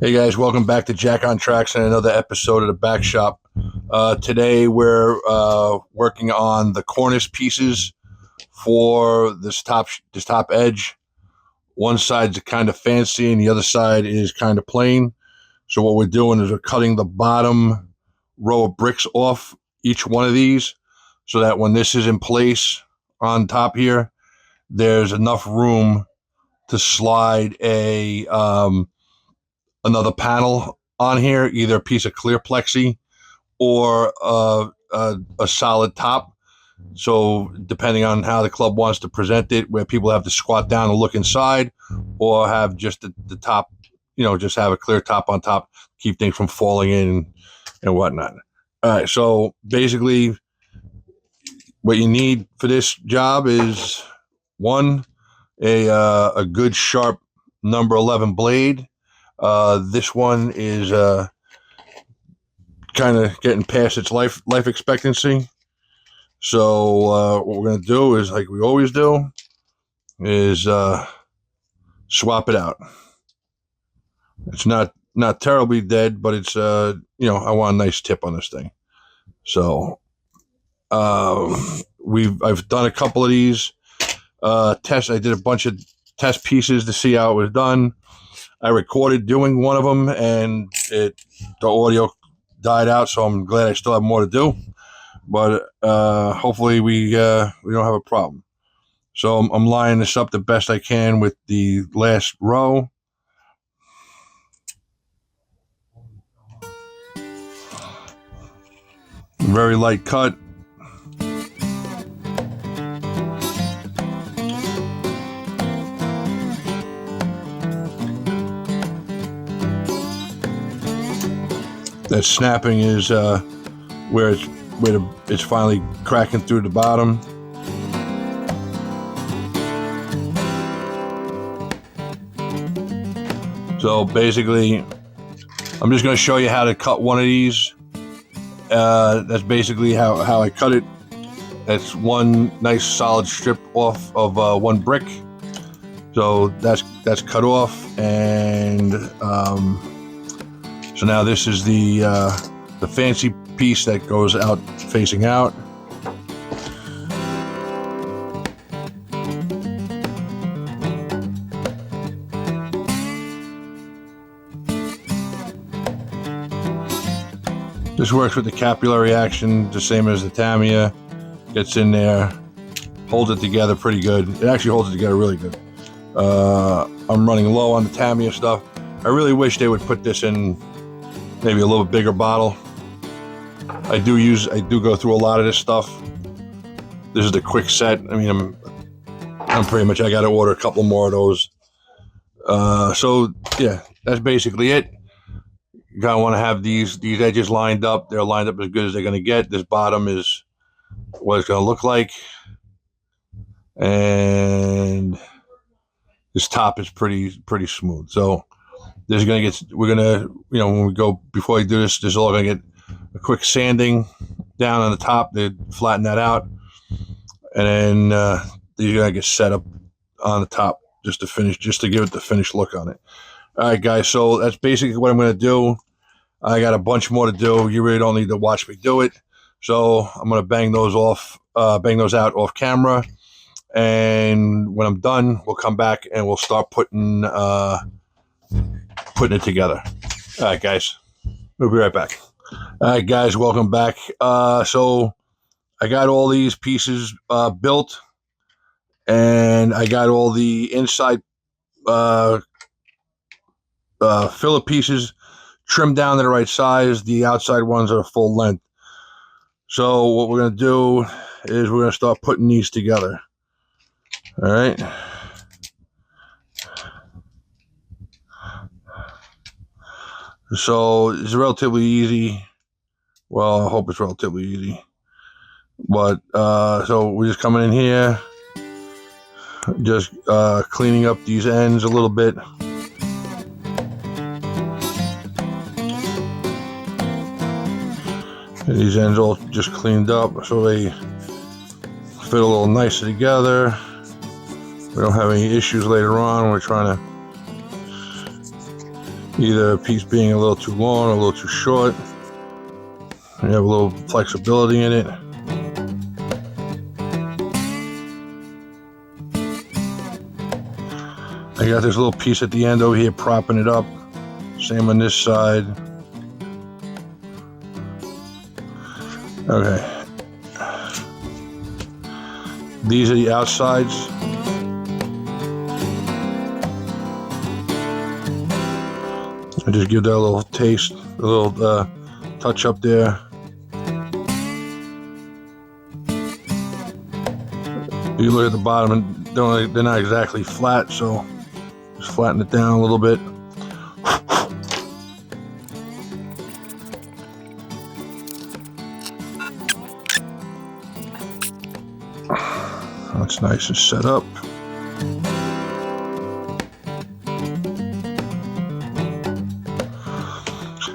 Hey guys, welcome back to Jack on Tracks and another episode of the Back Shop. Today we're working on the cornice pieces for this top edge. One side's kind of fancy and the other side is kind of plain. So what we're doing is we're cutting the bottom row of bricks off each one of these so that when this is in place on top here, there's enough room to slide another panel on here, either a piece of clear plexi or a solid top. So depending on how the club wants to present it, where people have to squat down and look inside, or have just the top, just have a clear top on top, keep things from falling in and whatnot. All right, so basically what you need for this job is one, a good sharp number 11 blade. This one is kind of getting past its life expectancy. So what we're going to do is, like we always do, is swap it out. It's not terribly dead, but it's I want a nice tip on this thing. So I've done a couple of these tests. I did a bunch of test pieces to see how it was done. I recorded doing one of them, and the audio died out, so I'm glad I still have more to do. But hopefully we don't have a problem. So I'm lining this up the best I can with the last row. Very light cut. That snapping is where it's finally cracking through the bottom. So basically, I'm just going to show you how to cut one of these. That's basically how I cut it. That's one nice solid strip off of one brick. So that's cut off, and so now this is the fancy piece that goes out facing out. This works with the capillary action, the same as the Tamiya. Gets in there, holds it together pretty good. It actually holds it together really good. I'm running low on the Tamiya stuff. I really wish they would put this in maybe a little bigger bottle. I do go through a lot of this stuff. This is the quick set. I mean, I'm pretty much, I got to order a couple more of those. So yeah, that's basically it. You gotta want to have these edges lined up. They're lined up as good as they're going to get. This bottom is what it's going to look like, and this top is pretty smooth. So we're gonna, when we go, before we do this, this is all gonna get a quick sanding down on the top to flatten that out, and then these are gonna get set up on the top just to give it the finished look on it. All right, guys. So that's basically what I'm gonna do. I got a bunch more to do. You really don't need to watch me do it. So I'm gonna bang those out off camera, and when I'm done, we'll come back and we'll start putting it together. All right, guys, we'll be right back. All right, guys, welcome back. So I got all these pieces built, and I got all the inside filler pieces trimmed down to the right size. The outside ones are full length. So what we're going to do is we're going to start putting these together. All right. So it's relatively easy. Well, I hope it's relatively easy. But so we're just coming in here, just cleaning up these ends a little bit. And these ends all just cleaned up so they fit a little nicer together. We don't have any issues later on. We're trying to Either a piece being a little too long or a little too short. You have a little flexibility in it. I got this little piece at the end over here propping it up. Same on this side. Okay. These are the outsides. I just give that a little taste, a little touch up there. You look at the bottom and they're not exactly flat, so just flatten it down a little bit. That's nice and set up.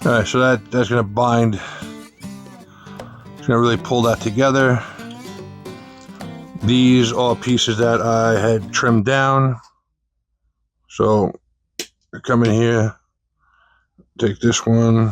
All right, so that's going to bind. It's going to really pull that together. These are pieces that I had trimmed down. So I come in here, take this one.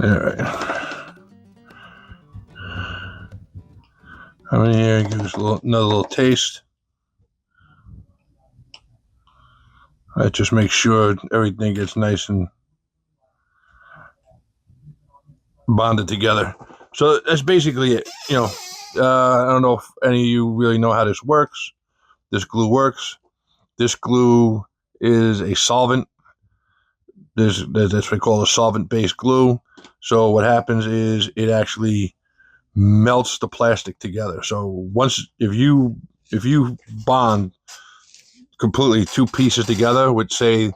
All right. Come in here, give us another little taste. I just make sure everything gets nice and bonded together. So that's basically it. You know, I don't know if any of you really know how this works. This glue works. This glue is a solvent. That's what we call a solvent-based glue. So what happens is it actually melts the plastic together. So if you bond completely two pieces together with, say,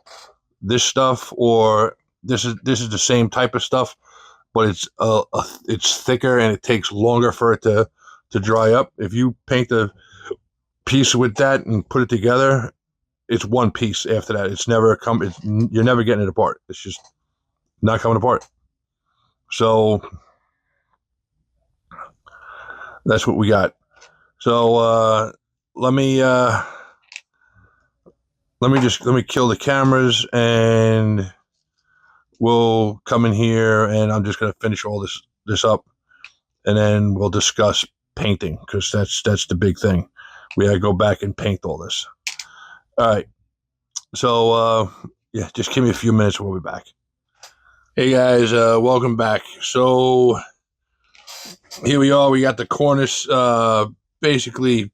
this stuff, or this is the same type of stuff, but it's thicker and it takes longer for it to dry up. If you paint the piece with that and put it together, it's one piece after that. You're never getting it apart. It's just not coming apart. So that's what we got. So let me kill the cameras and we'll come in here and I'm just gonna finish all this up and then we'll discuss painting, because that's the big thing. We gotta go back and paint all this. All right. So yeah, just give me a few minutes. We'll be back. Hey guys, welcome back. So here we are. We got the Cornice basically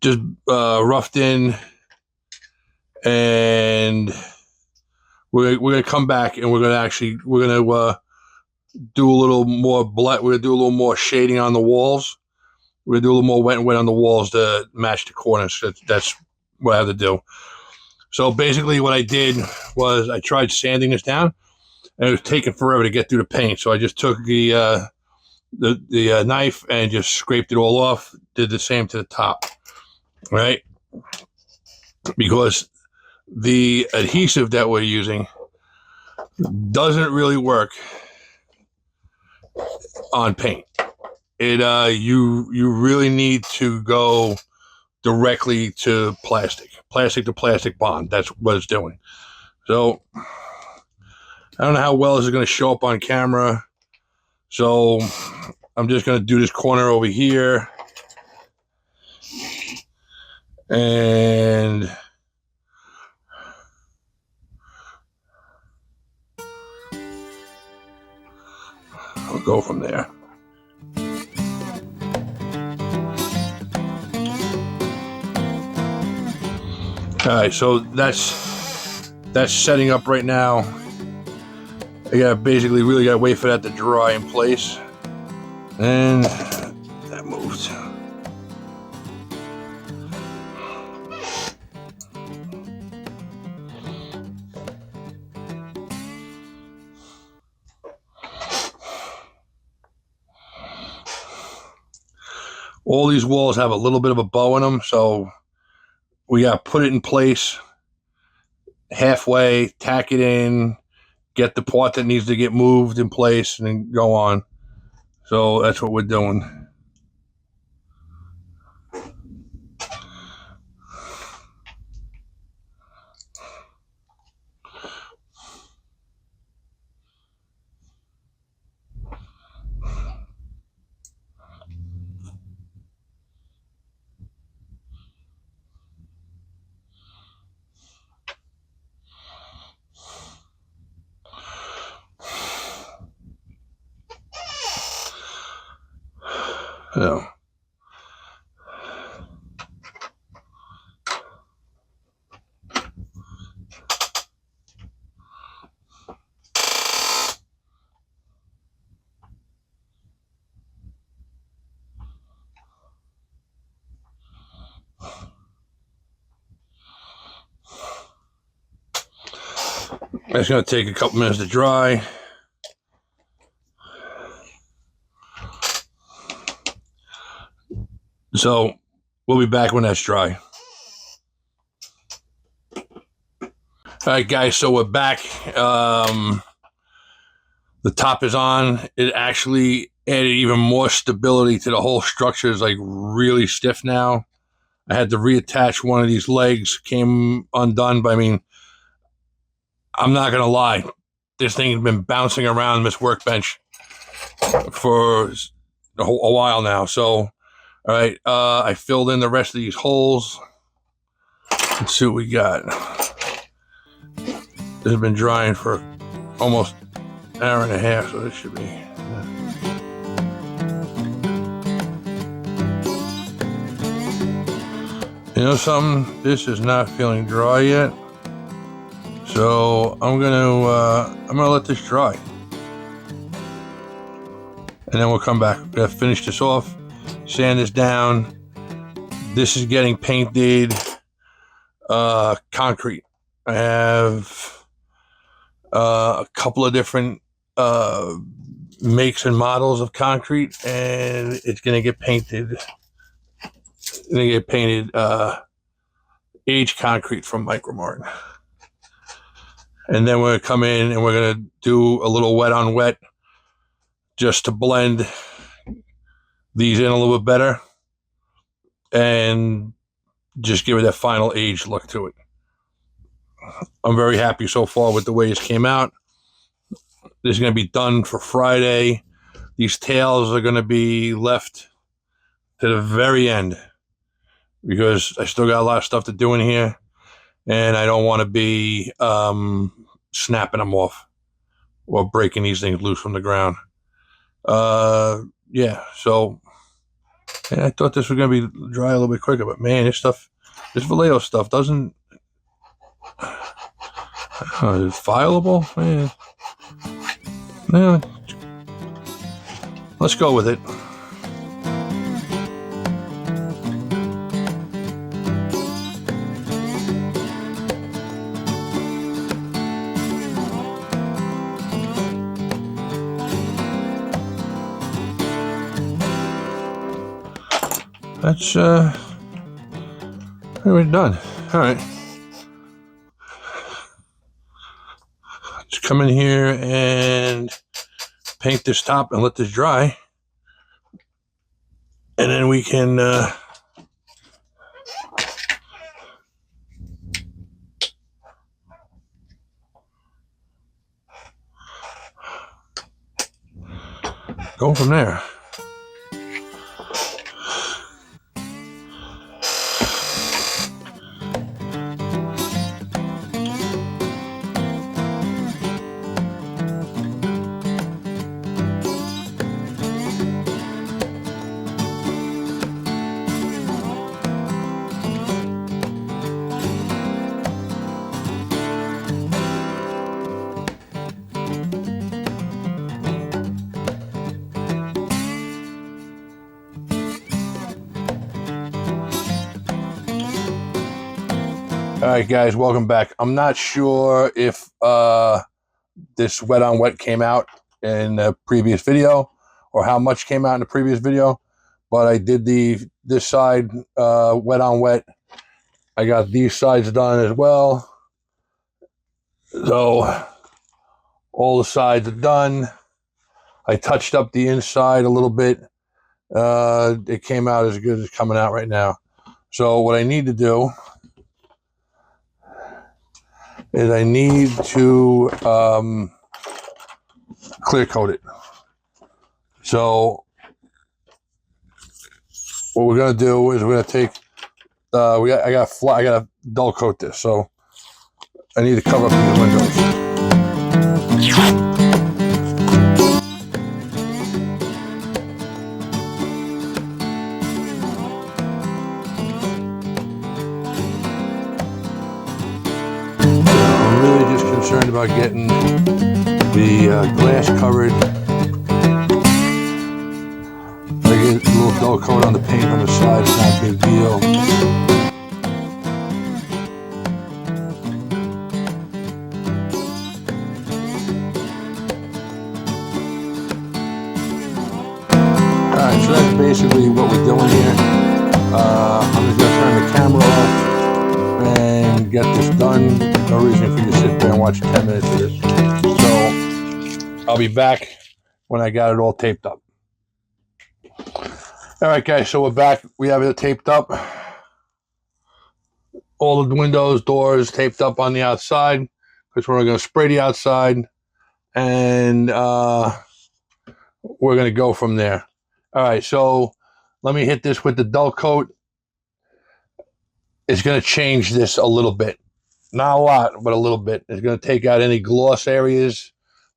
just roughed in, and we're gonna come back and we're gonna do a little more we're gonna do a little more shading on the walls. We're gonna do a little more wet and wet on the walls to match the Cornice. That's what I have to do. So basically what I did was I tried sanding this down and it was taking forever to get through the paint. So I just took the knife and just scraped it all off. Did the same to the top, right? Because the adhesive that we're using doesn't really work on paint. You really need to go directly to plastic to plastic bond. That's what it's doing. So I don't know how well this is going to show up on camera. So I'm just going to do this corner over here. And I'll go from there. All right, so that's setting up right now. I gotta basically really gotta wait for that to dry in place. And that moved. All these walls have a little bit of a bow in them, so we got to put it in place halfway, tack it in, get the part that needs to get moved in place, and then go on. So that's what we're doing. Yeah. It's going to take a couple minutes to dry. So we'll be back when that's dry. All right, guys, so we're back. The top is on. It actually added even more stability to the whole structure. It's like really stiff now. I had to reattach one of these legs, came undone, but I mean, I'm not going to lie. This thing has been bouncing around this workbench for a while now. So, all right, I filled in the rest of these holes. Let's see what we got. This has been drying for almost an hour and a half, so this should be... You know something? This is not feeling dry yet. So I'm gonna let this dry. And then we'll come back. We're gonna finish this off, sand this down. This is getting painted concrete. I have a couple of different makes and models of concrete, and it's gonna get painted. Aged concrete from Micromart. And then we're going to come in and we're going to do a little wet on wet just to blend these in a little bit better and just give it that final aged look to it. I'm very happy so far with the way this came out. This is going to be done for Friday. These tails are going to be left to the very end because I still got a lot of stuff to do in here. And I don't want to be snapping them off or breaking these things loose from the ground. Yeah, so I thought this was going to be dry a little bit quicker, but man, this Vallejo stuff doesn't... it's fileable? Man. Yeah. Let's go with it. That's we're done. All right, let's come in here and paint this top and let this dry, and then we can go from there. All right, guys, welcome back. I'm not sure if this wet on wet came out in the previous video or how much came out in the previous video, but I did this side wet on wet. I got these sides done as well. So All the sides are done. I touched up the inside a little bit. It came out as good as it's coming out right now. So what I need to do is I need to clear coat it. So what we're gonna do is we're gonna take I gotta dull coat this, so I need to cover up these windows. I'm really just concerned about getting the glass covered. I get a little dull coat on the paint on the side, it's not a big deal. Alright, so that's basically what we're doing here. I'm just going to turn the camera off and get this done. No reason for you to sit there and watch 10 minutes of this. So I'll be back when I got it all taped up. Alright guys, so we're back. We have it taped up. All the windows, doors taped up on the outside because we're going to spray the outside and we're going to go from there. Alright, so let me hit this with the dull coat. It's going to change this a little bit. Not a lot, but a little bit. It's going to take out any gloss areas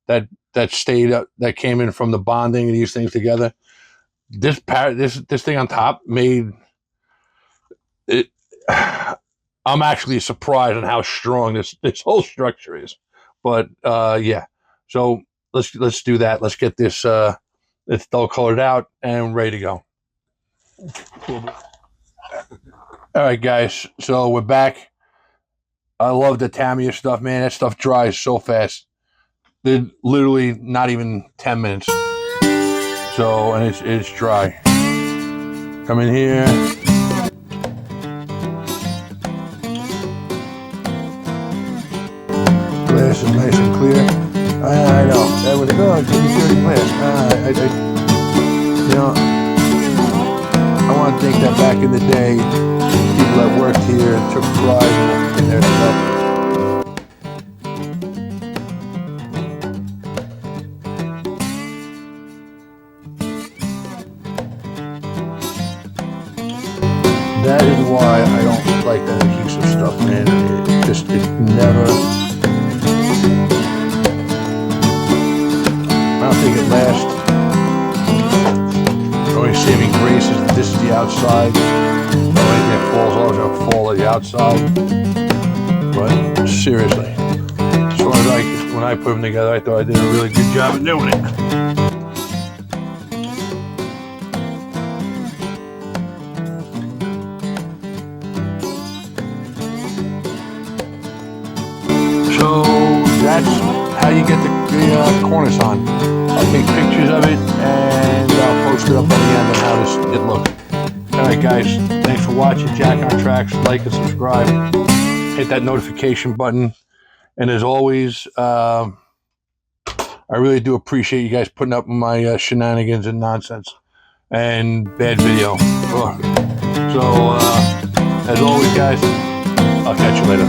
that stayed up, that came in from the bonding of these things together. This thing on top made it. I'm actually surprised on how strong this whole structure is. But yeah, so let's do that. Let's get this dull coated out and ready to go. All right, guys. So we're back. I love the Tamiya stuff, man. That stuff dries so fast. They're literally not even 10 minutes. So, and it's dry. Come in here. Glass is nice and clear. I know. That was good. Give me dirty glass. You know, I want to think that back in the day, people that worked here and took pride in their stuff. That is why I don't like that adhesive stuff, man. It never. I don't think it lasts. The only saving grace is that this is the outside. Anything that falls off is going to fall at the outside. But seriously, as far as when I put them together, I thought I did a really good job of doing it. So that's how you get the cornice on. I'll take pictures of it and I'll post it up on the end of how it looks. Alright guys, thanks for watching Jack on Tracks. Like and subscribe. Hit that notification button. And as always, I really do appreciate you guys putting up with my shenanigans and nonsense and bad video. So as always guys, I'll catch you later.